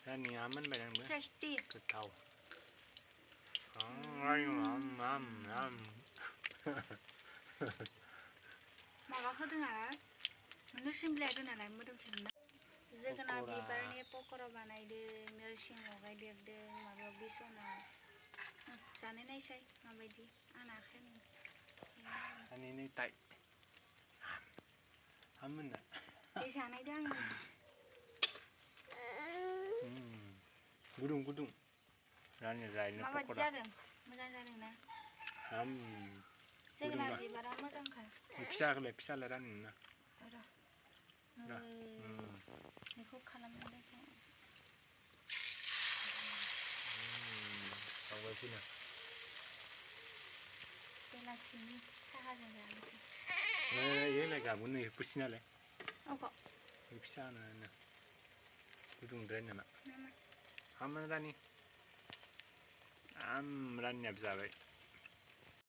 रानिया मोनबाय नोंबो टेस्टि गोथाव माबा होदों आरो नोरसिं बिलाइ होदों नालाय मोदोमसिनना जोगोनार बिबारनि पकरा बानायदों नोरसिं लगायदेरदों माबायाव बेसनाव जानाय नायसाय माबायदि आंना आखायानो आंनि टाइ हामोना बे जानायदों आङो गुदुं गुदुं रानि जायनो माबायदि पकरा जादों मोजां जादोंना जोगोनार बिबारा मोजांखा फिसालाय रानोना बेखौ खालामनानै बेलासिनि साहाजों जानोसै 얘네 가문은 예쁘시나래 어거 피사는 구둥드랬나 아무라니 암라니 잡자베